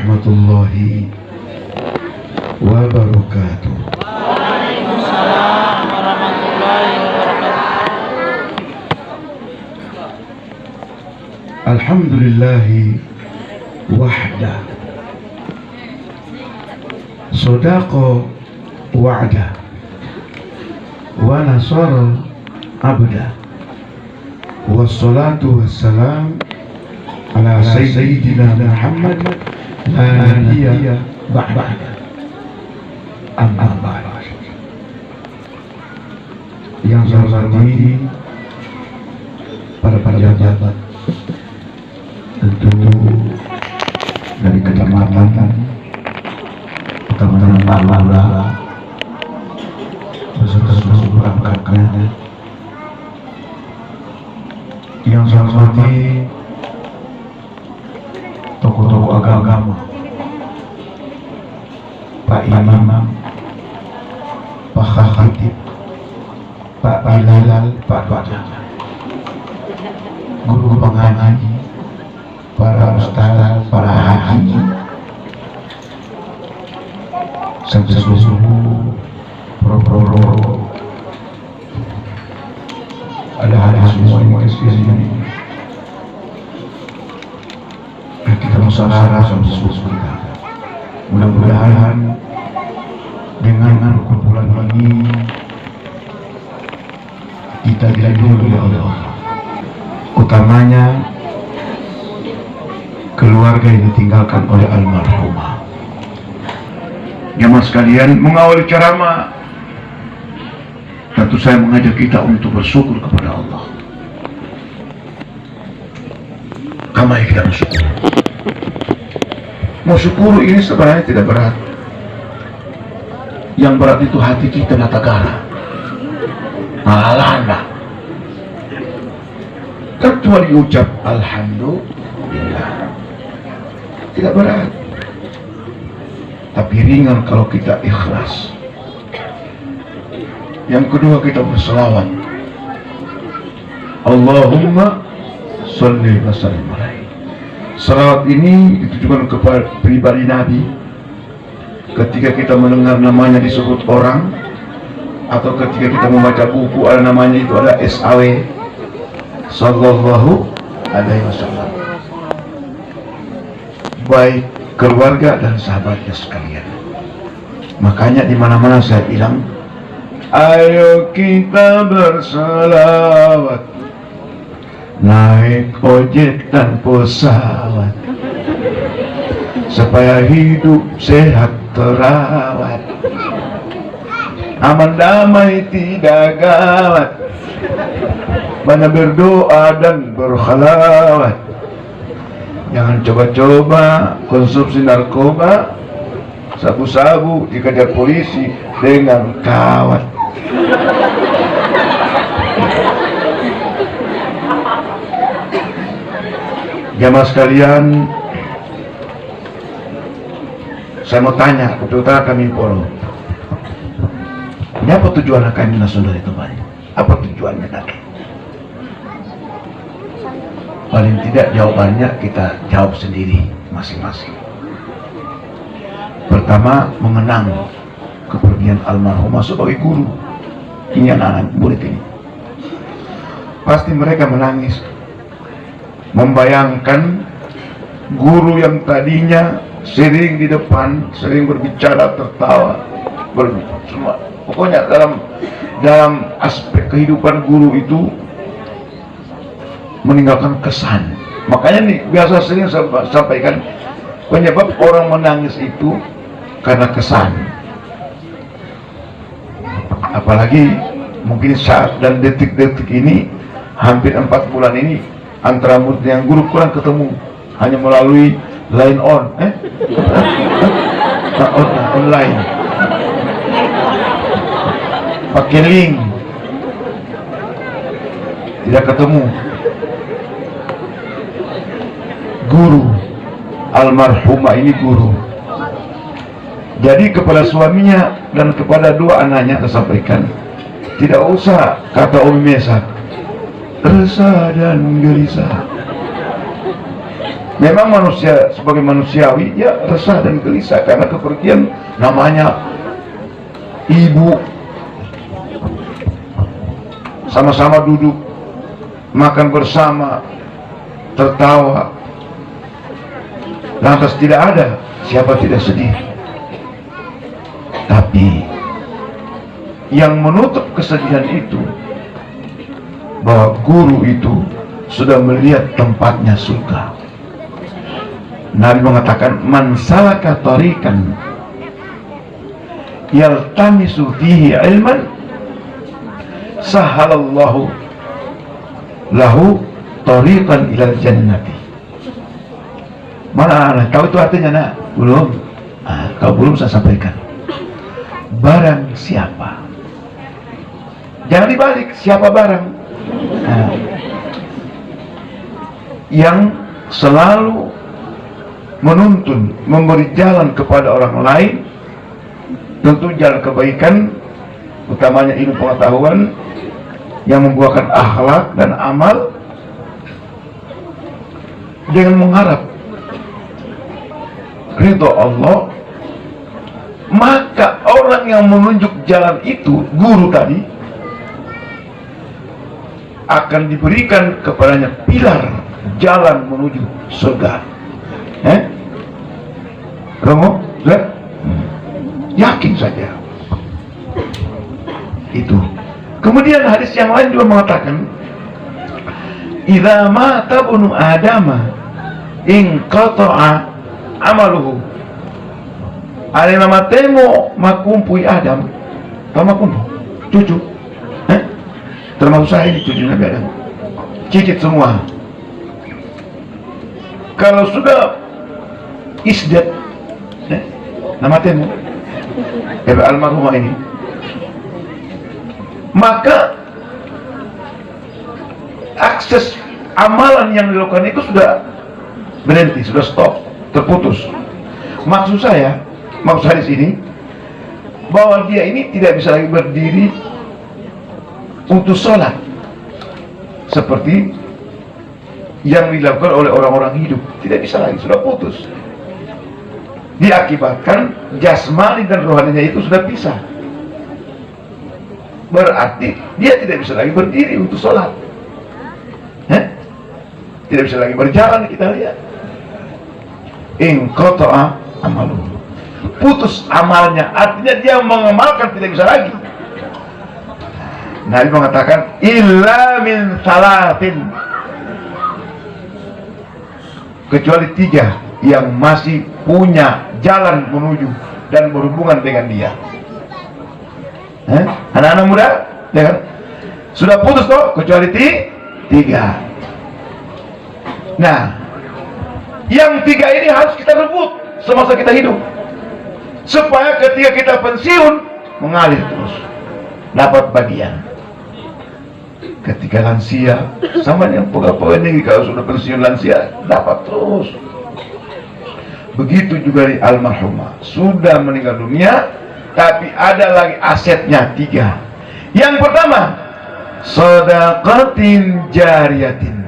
warahmatullahi wabarakatuh. Waalaikumsalam warahmatullahi wabarakatuh. Alhamdulillahi wahda, sadaqa wa'da, wa nasara abda, wassalatu wassalam ala sayyidina Muhammad la nabiyya ba'da, amma ba'd. Yang saya hormati para pejabat, tentu dari kecamatan, teman-teman lurah, beserta seluruh perangkatnya. Yang saya hormati tokoh-tokoh agama, Pak Imam, Pak Khatib, Pak Bilal, Pak Baca, guru pengaji, para ustaz, para haji, sampai seluruh pro ada semua yang di sini. Kita musyawarah sama seluruh kita. Mudah-mudahan dengan kumpulan ini kita dilindungi oleh Allah. Utamanya keluarga yang ditinggalkan oleh almarhumah. Jamaah sekalian, mengawali ceramah, tentu saya mengajak kita untuk bersyukur kepada Allah. Kamai kita bersyukur. Bersyukur ini sebenarnya tidak berat. Yang berat itu hati kita natagara. Malanda. Kecuali ucap alhamdulillah. Tidak berat. Tapi ringan kalau kita ikhlas. Yang kedua, kita berselawat. Allahumma sholli wa sallim alaihi. Selawat ini ditujukan kepada pribadi Nabi. Ketika kita mendengar namanya disebut orang, atau ketika kita membaca buku ada namanya, itu ada SAW, sallallahu alaihi wasallam. Baik keluarga dan sahabatnya sekalian. Makanya di mana-mana saya bilang, ayo kita berselawat, naik ojek dan pesawat, supaya hidup sehat terawat, aman damai tidak gawat, banyak berdoa dan berkhalawat. Jangan coba-coba konsumsi narkoba, sabu-sabu dikejar polisi dengan kawat. Jamaah sekalian, saya mau tanya, putra kami polo, ini apa tujuan kami langsung dari tempat? Apa tujuannya tadi? Paling tidak jawabannya kita jawab sendiri masing-masing. Pertama, mengenang kepergian almarhumah sebagai guru. Ini anak-anak murid ini. Pasti mereka menangis, membayangkan guru yang tadinya sering di depan, sering berbicara, tertawa, semua. Pokoknya dalam aspek kehidupan guru itu meninggalkan kesan. Makanya nih biasa sering saya sampaikan, penyebab orang menangis itu karena kesan. Apalagi mungkin saat dan detik-detik ini, hampir 4 bulan ini, antara murid yang guru kurang ketemu, hanya melalui line online, pakai link, tidak ketemu. Guru almarhumah ini guru. Jadi kepada suaminya dan kepada 2 anaknya saya sampaikan, tidak usah kata Umi Mesa resah dan gelisah. Memang manusia sebagai manusiawi ya resah dan gelisah karena kepergian namanya ibu. Sama-sama duduk makan bersama, tertawa, lantas tidak ada siapa tidak sedih. Tapi yang menutup kesedihan itu bahwa guru itu sudah melihat tempatnya surga. Nabi mengatakan, man salaka tariqan yaltamisu fihi ilman sahalallahu lahu tariqan ilal jannati. Mana anak tahu itu artinya? Nak belum? Kalau belum saya sampaikan. Barang siapa, jangan dibalik, siapa barang yang selalu menuntun, memberi jalan kepada orang lain, tentu jalan kebaikan, utamanya ilmu pengetahuan yang membuahkan akhlak dan amal, dengan mengharap ridho Allah, maka orang yang menunjuk jalan itu, guru tadi, akan diberikan kepadanya pilar jalan menuju surga. Romo, yakin saja itu. Kemudian hadis yang lain juga mengatakan, idza mata ibnu adama inqata'a amaluhu. Ada nama temo makumpui Adam, tahu makumpu? Cucu, termasuk saya ini cucu Nabi Adam, cicit semua. Kalau sudah isdat, nama temu almarhumah ini, maka akses amalan yang dilakukan itu sudah berhenti, sudah stop, terputus. Maksud di sini bahwa dia ini tidak bisa lagi berdiri untuk sholat seperti yang dilakukan oleh orang-orang hidup. Tidak bisa lagi, sudah putus. Diakibatkan jasmani dan rohaninya itu sudah pisah. Berarti dia tidak bisa lagi berdiri untuk sholat, tidak bisa lagi berjalan. Kita lihat inqata'a amaluhu, putus amalnya, artinya dia mengamalkan tidak bisa lagi. Nabi mengatakan illa min salatin, kecuali 3 yang masih punya jalan menuju dan berhubungan dengan dia. Anak-anak muda, ya kan? Sudah putus toh, kecuali 3. Nah, yang 3 ini harus kita rebut semasa kita hidup, supaya ketika kita pensiun mengalir terus, dapat bagian. Ketika lansia, sama yang pegawai ini kalau sudah pensiun lansia dapat terus. Begitu juga di almarhumah, sudah meninggal dunia tapi ada lagi asetnya 3. Yang pertama, sedekatin jariyatin,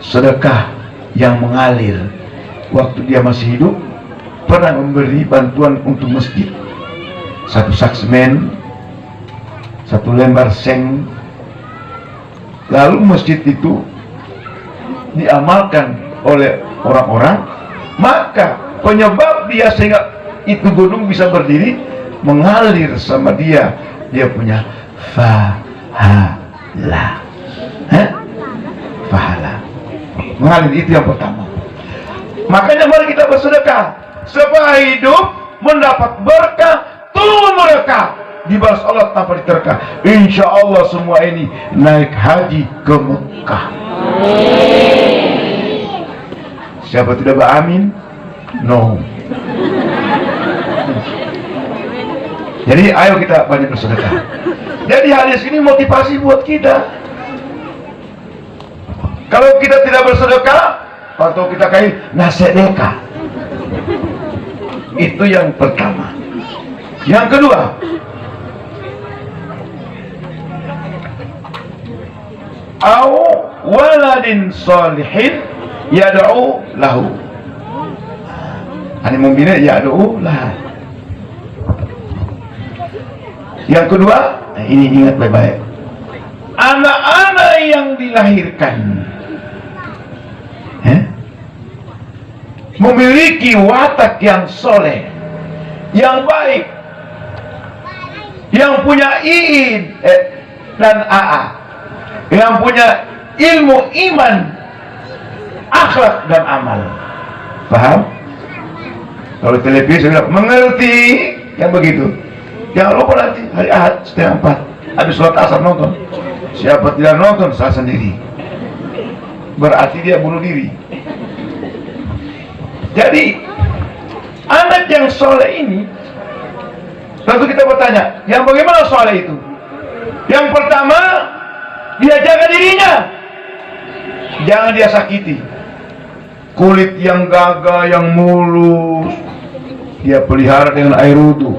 sedekah yang mengalir. Waktu dia masih hidup pernah memberi bantuan untuk masjid, 1 sak semen, 1 lembar seng, lalu masjid itu diamalkan oleh orang-orang, maka penyebab dia sehingga itu gunung bisa berdiri, mengalir sama dia, dia punya fahala, fahala mengalir. Itu yang pertama. Makanya mari kita bersedekah supaya hidup mendapat berkah, turun berkah, dibalas Allah tanpa diterka. Insya Allah semua ini naik haji ke Mekah. Siapa tidak beramin? No. Jadi ayo kita banyak bersedekah. Jadi hadis ini motivasi buat kita. Kalau kita tidak bersedekah, atau kita kayak nasedekah, itu yang pertama. Yang kedua, au waladin sholihin yad'u lahu. Ani mu'minin yad'u lah. Yang kedua, ini ingat baik-baik. Anak-anak yang dilahirkan memiliki watak yang soleh, yang baik, yang punya iin dan AA, yang punya ilmu iman, akhlak dan amal. Paham? Kalau televisi bilang mengerti yang begitu. Jangan lupa nanti hari Ahad 3:30 habis sholat asar nonton. Siapa tidak nonton salah sendiri, berarti dia bunuh diri. Jadi anak yang soleh ini, tentu kita bertanya, yang bagaimana soleh itu? Yang pertama, dia jaga dirinya, jangan dia sakiti. Kulit yang gagah, yang mulus, dia pelihara dengan air wudu.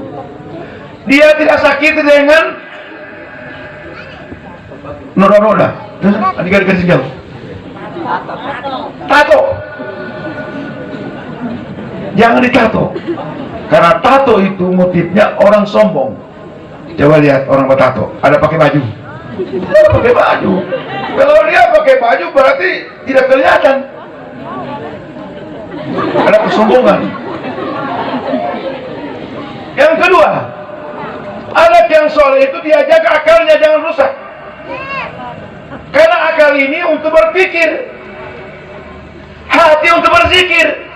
Dia tidak sakiti dengan noda-noda. Adik-adik jauh. Tato. Jangan ditato. Karena tato itu motifnya orang sombong. Coba lihat orang bertato, ada pakai baju. Tidak pakai baju. Kalau dia pakai baju berarti tidak kelihatan. Ada kesombongan. Yang kedua, anak yang soleh itu dia jaga akalnya jangan rusak. Karena akal ini untuk berpikir, hati untuk berzikir.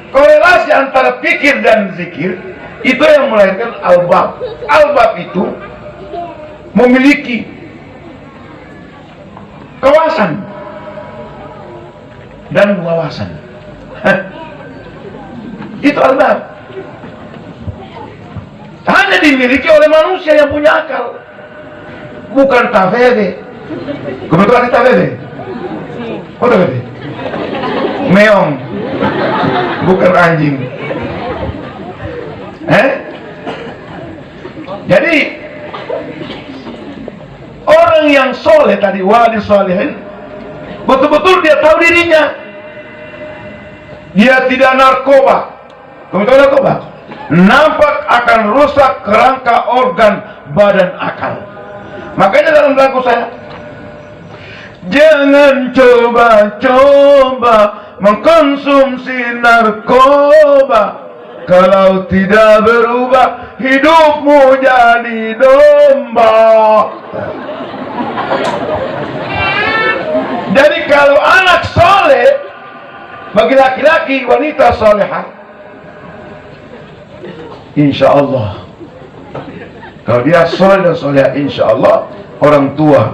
Korelasi antara pikir dan zikir itu yang melahirkan albab. Albab itu memiliki kawasan dan wawasan. Itu albab. Hanya dimiliki oleh manusia yang punya akal, bukan tafede. Kebetulan tafede. Oh tafede. Meong, bukan anjing. Jadi orang yang soleh tadi, wali solehin, betul-betul dia tahu dirinya. Dia tidak narkoba. Kamu tahu narkoba? Nampak akan rusak kerangka organ badan akal. Makanya dalam lagu saya, jangan coba-coba mengkonsumsi narkoba, kalau tidak berubah hidupmu jadi domba. Jadi kalau anak soleh, bagi laki-laki wanita solehah, insya Allah, kalau dia soleh dan solehah, insya Allah orang tua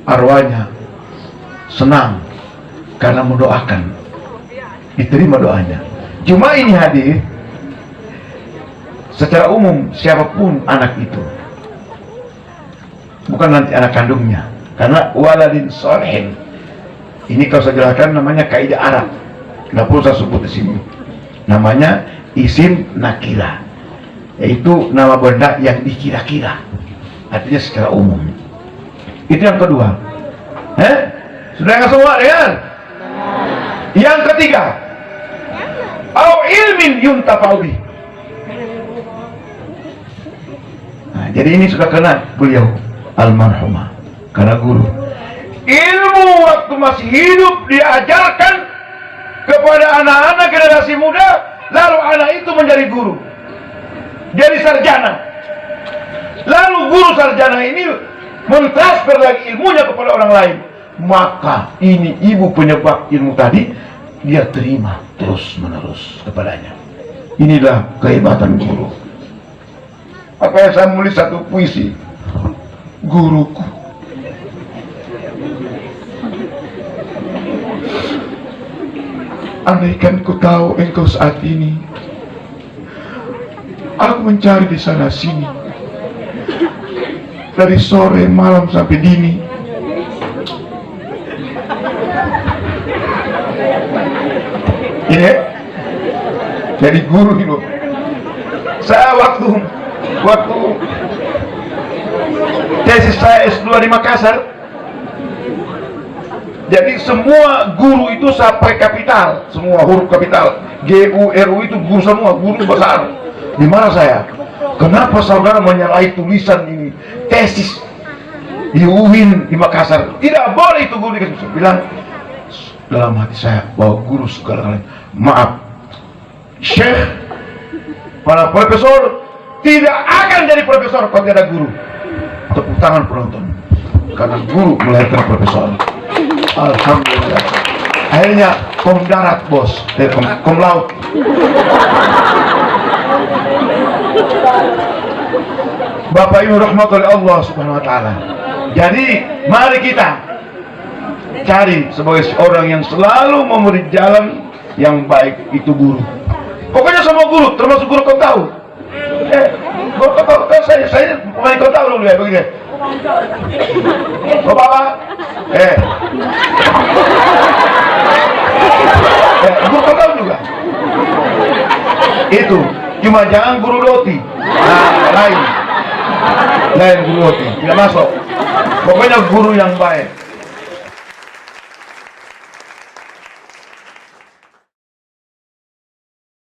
arwahnya senang karena mendoakan, diterima doanya. Cuma ini hadir secara umum siapapun anak itu, bukan nanti anak kandungnya, karena waladin solehin ini kalau saya jelaskan namanya kaidah Arab, nggak perlu saya sebut di sini. Namanya isim nakira, yaitu nama benda yang dikira-kira, artinya secara umum. Itu yang kedua. Sudah nggak semua dengar? Yang ketiga, au ilmin yuntafa'u bih. Nah, jadi ini sudah kena beliau almarhumah karena guru. Ilmu waktu masih hidup diajarkan kepada anak-anak generasi muda, lalu anak itu menjadi guru, jadi sarjana. Lalu guru sarjana ini mentransfer lagi ilmunya kepada orang lain. Maka ini ibu penyebab ilmu tadi, dia terima terus menerus kepadanya. Inilah kehebatan guru. Makanya saya menulis satu puisi, guruku. Andaikan ku tahu engkau saat ini, aku mencari di sana sini, dari sore malam sampai dini. Ini jadi guru itu. Saya waktu tesis saya S2 di Makassar, Jadi semua guru itu sampai kapital, semua huruf kapital, GURU itu guru semua, guru besar. Di mana saya? Kenapa saudara menyalahi tulisan ini tesis di UIN di Makassar? Tidak boleh itu guru dikasih. Bilang dalam hati saya bahwa guru segala-galanya. Maaf, Syekh, para profesor tidak akan jadi profesor kalau tidak ada guru. Tepuk tangan penonton, karena guru melahirkan profesor. Alhamdulillah. Akhirnya kom darat bos, kom laut. Bapak Ibu rahmatullahi Allah subhanahu wa ta'ala. Jadi mari kita cari sebagai orang yang selalu memberi jalan yang baik itu guru. Pokoknya semua guru, termasuk guru kau tahu. Guru kau tahu, saya pemain kau tahu dulu ya begini. Bapak, guru kau tahu juga. Itu cuma jangan guru roti. Nah, lain guru roti tidak masuk. Pokoknya guru yang baik.